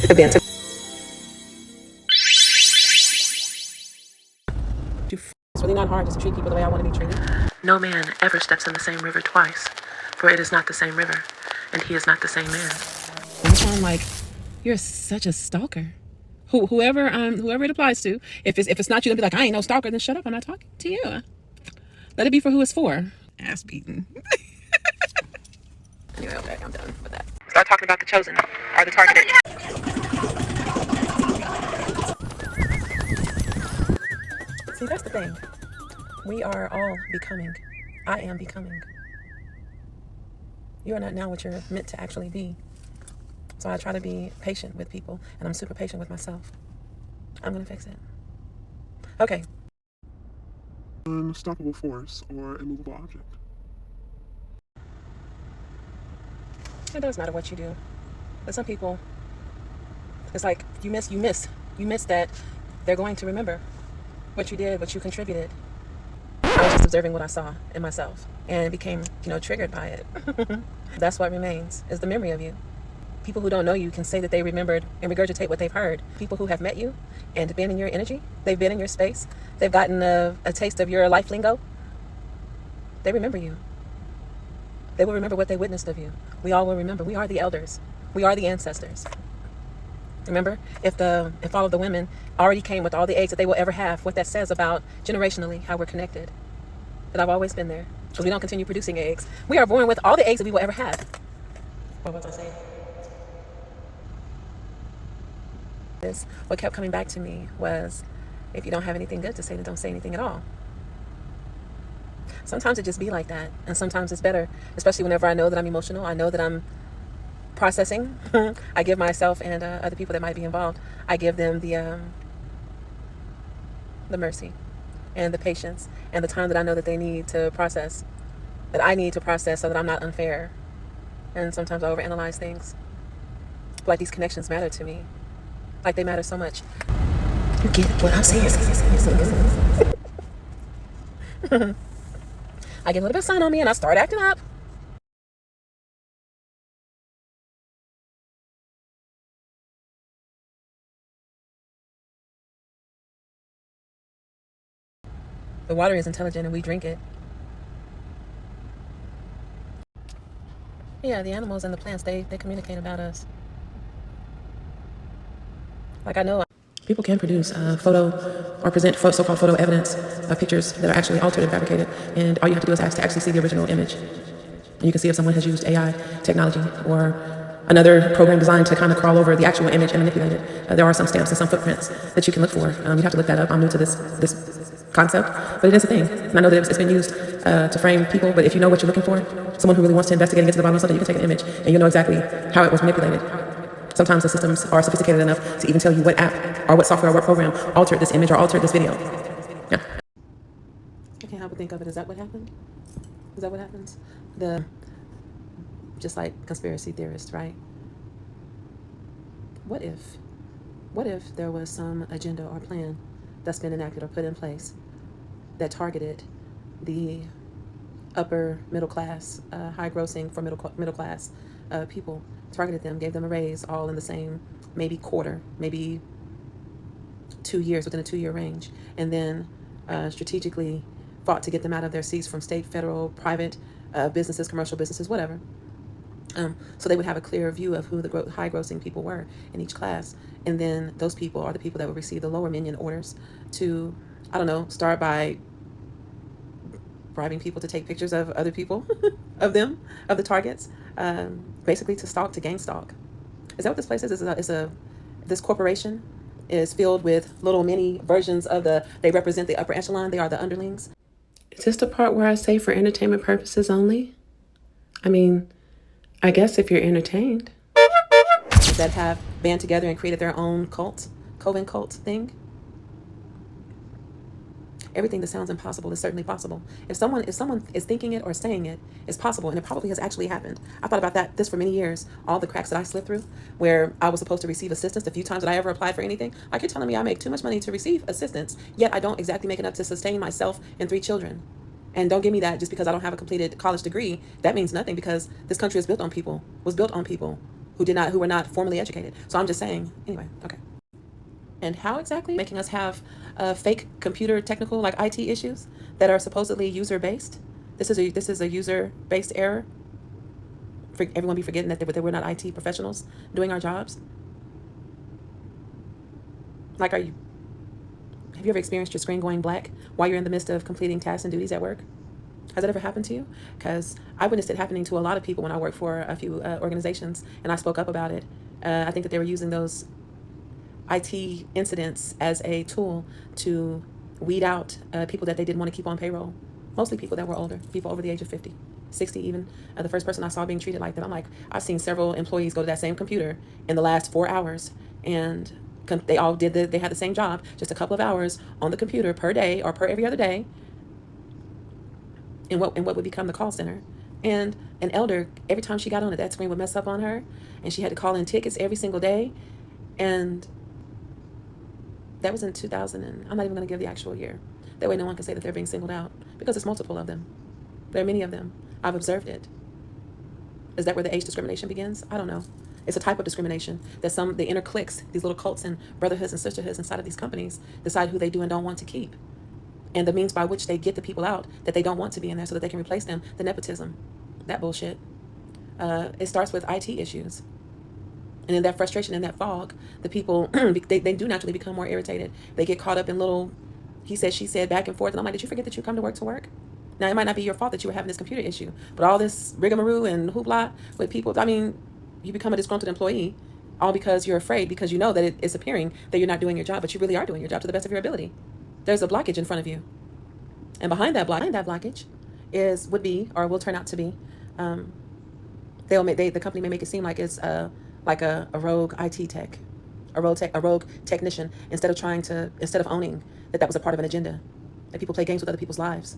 events. It's really not hard just to treat people the way I want to be treated. No man ever steps in the same river twice, for it is not the same river, and he is not the same man. I'm like, you're such a stalker. Whoever it applies to. If it's not you, then be like, I ain't no stalker. Then shut up. I'm not talking to you. Let it be for who it's for. Ass beaten. Anyway, okay, I'm done with that. Start talking about the chosen, or the targeted. See, that's the thing. We are all becoming. I am becoming. You are not now what you're meant to actually be. So I try to be patient with people, and I'm super patient with myself. I'm going to fix it. Okay. An unstoppable force or immovable object. It doesn't matter what you do. But some people, it's like you miss that they're going to remember what you did, what you contributed. I was just observing what I saw in myself and became, triggered by it. That's what remains, is the memory of you. People who don't know you can say that they remembered and regurgitate what they've heard. People who have met you and been in your energy, they've been in your space, they've gotten a taste of your life lingo, they remember you. They will remember what they witnessed of you. We all will remember. We are the elders. We are the ancestors. Remember, if all of the women already came with all the eggs that they will ever have, what that says about generationally how we're connected. That I've always been there. Because we don't continue producing eggs. We are born with all the eggs that we will ever have. What was I saying? What kept coming back to me was, if you don't have anything good to say, then don't say anything at all. Sometimes it just be like that. And sometimes it's better, especially whenever I know that I'm emotional. I know that I'm processing. I give myself and other people that might be involved, I give them the mercy and the patience and the time that I know that they need to process, that I need to process, so that I'm not unfair. And sometimes I overanalyze things. Like, these connections matter to me. Like, they matter so much. You get what I'm saying? I get a little bit of sun on me and I start acting up. The water is intelligent and we drink it. Yeah, the animals and the plants, they communicate about us. Like, I know people can produce photo or present so-called photo evidence of pictures that are actually altered and fabricated, and all you have to do is ask to actually see the original image. And you can see if someone has used AI technology or another program designed to kind of crawl over the actual image and manipulate it. There are some stamps and some footprints that you can look for. You have to look that up. I'm new to this concept, but it is a thing. And I know that it's been used to frame people, but if you know what you're looking for, someone who really wants to investigate and get to the bottom of something, you can take an image and you'll know exactly how it was manipulated. Sometimes the systems are sophisticated enough to even tell you what app or what software or what program altered this image or altered this video. Yeah. I can't help but think of it. Is that what happened? Is that what happens? Just like conspiracy theorists, right? What if there was some agenda or plan that's been enacted or put in place that targeted the upper middle class, high grossing for middle class people, targeted them, gave them a raise, all in the same maybe quarter, maybe 2 years, within a 2-year range, and then strategically fought to get them out of their seats from state, federal, private businesses, commercial businesses, whatever. So they would have a clear view of who the high grossing people were in each class. And then those people are the people that would receive the lower minion orders to, I don't know, start by bribing people to take pictures of other people, of them, of the targets, basically to stalk, to gang stalk. Is that what this place is? This corporation is filled with little mini versions of they represent the upper echelon. They are the underlings. Is this the part where I say for entertainment purposes only? I mean, I guess if you're entertained. That have band together and created their own cult, Coven cult thing. Everything that sounds impossible is certainly possible. If someone is thinking it or saying it, it's possible, and it probably has actually happened. I thought about this for many years. All the cracks that I slipped through, where I was supposed to receive assistance, the few times that I ever applied for anything. Like, you're telling me I make too much money to receive assistance, yet I don't exactly make enough to sustain myself and 3 children. And don't give me that just because I don't have a completed college degree. That means nothing, because this country was built on people. who were not formally educated. So I'm just saying, anyway, okay. And how exactly making us have fake computer technical like IT issues that are supposedly user based? This is a user based error. For everyone be forgetting that we're not IT professionals doing our jobs. Like, have you ever experienced your screen going black while you're in the midst of completing tasks and duties at work? Has that ever happened to you? Because I witnessed it happening to a lot of people when I worked for a few organizations, and I spoke up about it. I think that they were using those IT incidents as a tool to weed out people that they didn't want to keep on payroll. Mostly people that were older, people over the age of 50, 60 even. The first person I saw being treated like that, I'm like, I've seen several employees go to that same computer in the last 4 hours, and they all they had the same job, just a couple of hours on the computer per day or per every other day, in what would become the call center. And an elder, every time she got on it, that screen would mess up on her, and she had to call in tickets every single day. And that was in 2000, and I'm not even going to give the actual year. That way no one can say that they're being singled out, because it's multiple of them. There are many of them. I've observed it. Is that where the age discrimination begins? I don't know. It's a type of discrimination that the inner cliques, these little cults and brotherhoods and sisterhoods inside of these companies decide who they do and don't want to keep. And the means by which they get the people out that they don't want to be in there so that they can replace them, the nepotism, that bullshit. It starts with IT issues. And in that frustration and that fog, the people, they do naturally become more irritated. They get caught up in little he said, she said, back and forth. And I'm like, did you forget that you come to work? Now, it might not be your fault that you were having this computer issue, but all this rigmarole and hoopla with people, I mean, you become a disgruntled employee all because you're afraid, because you know that it's appearing that you're not doing your job, but you really are doing your job to the best of your ability. There's a blockage in front of you. And behind that blockage will turn out to be, the company may make it seem like it's like a rogue IT tech, a rogue technician, instead of owning that was a part of an agenda, that people play games with other people's lives.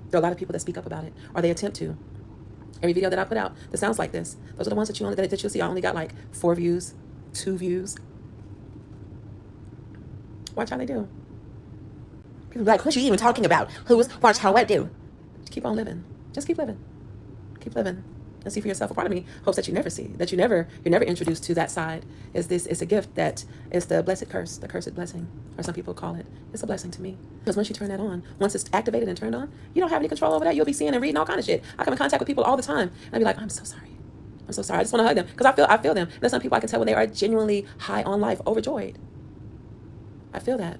There are a lot of people that speak up about it, or they attempt to. Every video that I put out that sounds like this, those are the ones that you'll see. I only got like 4 views, 2 views. Watch how they do. People be like, who's you even talking about? Watch how I do. Keep on living. Just keep living. Keep living. And see for yourself. A part of me hopes that you never see, that you're never introduced to that side. It's a gift that is the blessed curse, the cursed blessing, or some people call it. It's a blessing to me. Because once you turn that on, once it's activated and turned on, you don't have any control over that. You'll be seeing and reading all kind of shit. I come in contact with people all the time, and I'll be like, I'm so sorry. I'm so sorry. I just want to hug them, because I feel them. There's some people I can tell when they are genuinely high on life, overjoyed. I feel that.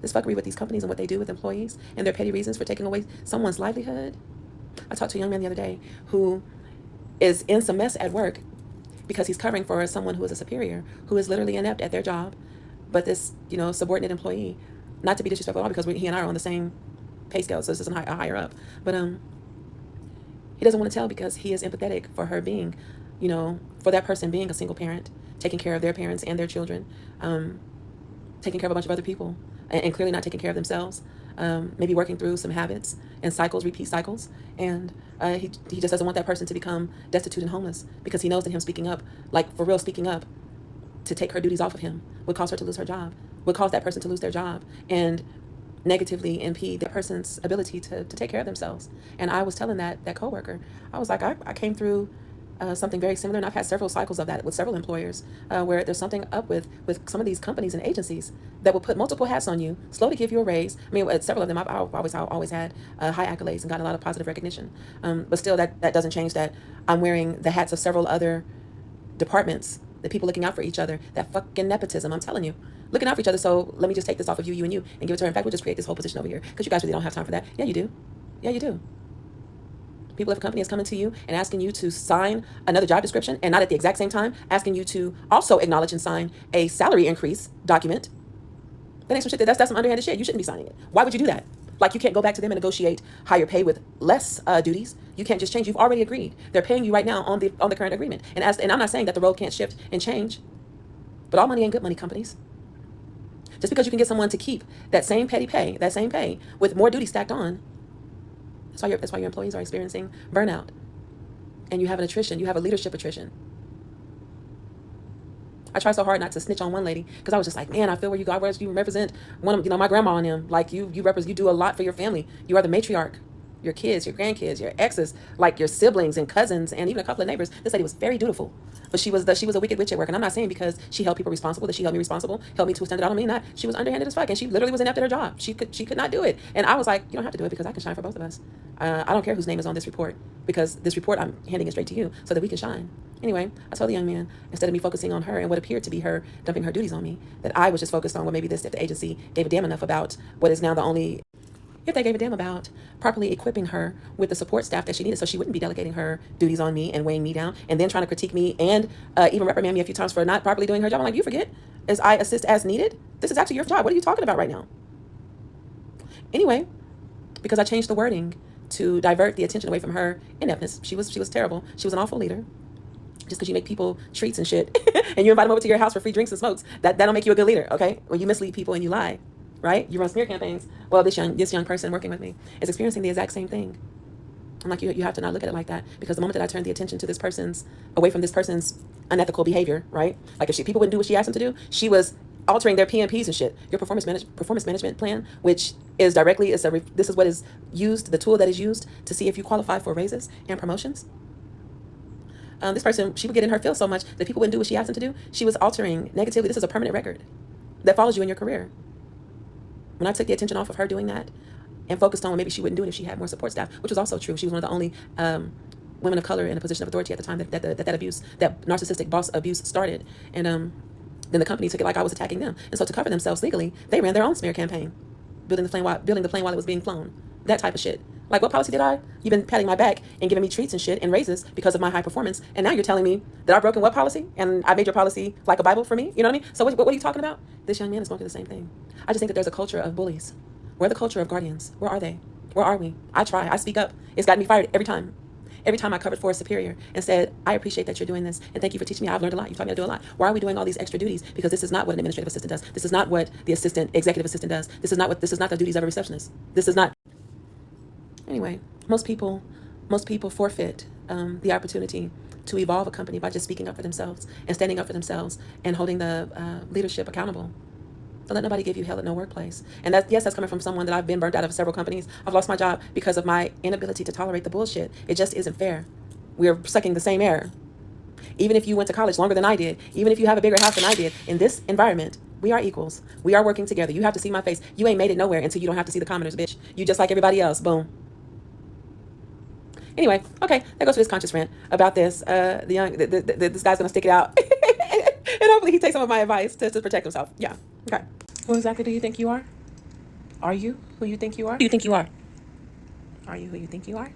This fuckery with these companies and what they do with employees and their petty reasons for taking away someone's livelihood. I talked to a young man the other day who is in some mess at work because he's covering for someone who is a superior, who is literally inept at their job. But this, subordinate employee, not to be disrespectful at all, because he and I are on the same pay scale, so this isn't a higher up. But he doesn't want to tell because he is empathetic for her being, for that person being a single parent, taking care of their parents and their children, taking care of a bunch of other people, and clearly not taking care of themselves. Maybe working through some habits and cycles, repeat cycles. And he just doesn't want that person to become destitute and homeless, because he knows that him speaking up, like for real speaking up, to take her duties off of him would cause her to lose her job, would cause that person to lose their job, and negatively impede that person's ability to take care of themselves. And I was telling that coworker, I was like, I came through something very similar, and I've had several cycles of that with several employers, where there's something up with some of these companies and agencies that will put multiple hats on you, slow to give you a raise. I mean, several of them I've always had high accolades and got a lot of positive recognition, but still that doesn't change that I'm wearing the hats of several other departments, the people looking out for each other, that fucking nepotism, I'm telling you, looking out for each other. So let me just take this off of you and you, and give it to her. In fact, we'll just create this whole position over here, because you guys really don't have time for that. Yeah, you do. Yeah, you do. People, if a company is coming to you and asking you to sign another job description, and not at the exact same time asking you to also acknowledge and sign a salary increase document, that ain't some shit. That's some underhanded shit. You shouldn't be signing it. Why would you do that? Like, you can't go back to them and negotiate higher pay with less duties. You can't just change. You've already agreed. They're paying you right now on the current agreement. And I'm not saying that the role can't shift and change, but all money ain't good money, companies. Just because you can get someone to keep that same pay with more duty stacked on, that's why your employees are experiencing burnout, and you have an attrition. You have a leadership attrition. I try so hard not to snitch on one lady, because I was just like, man, I feel where you go. Whereas you represent one of, my grandma and them. Like you do a lot for your family. You are the matriarch. your kids, your grandkids, your exes, like your siblings and cousins, and even a couple of neighbors. This lady was very dutiful, but she was a wicked witch at work. And I'm not saying because she held people responsible that she held me responsible, held me to extend it out on me. Not, she was underhanded as fuck, and she literally was inept at her job. She could not do it. And I was like, you don't have to do it because I can shine for both of us. I don't care whose name is on this report, because this report, I'm handing it straight to you so that we can shine. Anyway, I told the young man, instead of me focusing on her and what appeared to be her dumping her duties on me, that I was just focused on, well, maybe if the agency gave a damn enough about what is now the only, if they gave a damn about properly equipping her with the support staff that she needed, so she wouldn't be delegating her duties on me and weighing me down and then trying to critique me and even reprimand me a few times for not properly doing her job. I'm like, you forget, as I assist as needed? This is actually your job. What are you talking about right now? Anyway, because I changed the wording to divert the attention away from her ineptness. She was terrible. She was an awful leader. Just because you make people treats and shit and you invite them over to your house for free drinks and smokes, that don't make you a good leader, okay? When you mislead people and you lie, right? You run smear campaigns. Well, this young person working with me is experiencing the exact same thing. I'm like, you have to not look at it like that, because the moment that I turned the attention to away from this person's unethical behavior, right? Like if people wouldn't do what she asked them to do, she was altering their PMPs and shit. Your performance management plan, which is directly, this is what is used, the tool that is used to see if you qualify for raises and promotions. This person, she would get in her feels so much that people wouldn't do what she asked them to do. She was altering negatively. This is a permanent record that follows you in your career. When I took the attention off of her doing that and focused on maybe she wouldn't do it if she had more support staff, which was also true. She was one of the only women of color in a position of authority at the time that abuse, that narcissistic boss abuse started. And then the company took it like I was attacking them. And so to cover themselves legally, they ran their own smear campaign, building the plane while it was being flown. That type of shit. Like, what policy did I? You've been patting my back and giving me treats and shit and raises because of my high performance. And now you're telling me that I've broken what policy? And I made your policy like a Bible for me? You know what I mean? So what are you talking about? This young man is going through the same thing. I just think that there's a culture of bullies. We're the culture of guardians. Where are they? Where are we? I try. I speak up. It's gotten me fired every time. Every time I covered for a superior and said, I appreciate that you're doing this, and thank you for teaching me. I've learned a lot. You've taught me how to do a lot. Why are we doing all these extra duties? Because this is not what an administrative assistant does. This is not what the executive assistant does. This is not the duties of a receptionist. This is not. Anyway, most people forfeit the opportunity to evolve a company by just speaking up for themselves and standing up for themselves and holding the leadership accountable. Don't let nobody give you hell at no workplace. And that's coming from someone that I've been burnt out of several companies. I've lost my job because of my inability to tolerate the bullshit. It just isn't fair. We're sucking the same air. Even if you went to college longer than I did, even if you have a bigger house than I did, in this environment, we are equals. We are working together. You have to see my face. You ain't made it nowhere until you don't have to see the commoners, bitch. You just like everybody else. Boom. Anyway, okay, that goes for this conscious rant about this. This guy's gonna stick it out, and hopefully he takes some of my advice to protect himself. Yeah. Okay. Who exactly do you think you are? Are you who you think you are? Who you think you are? Are you who you think you are?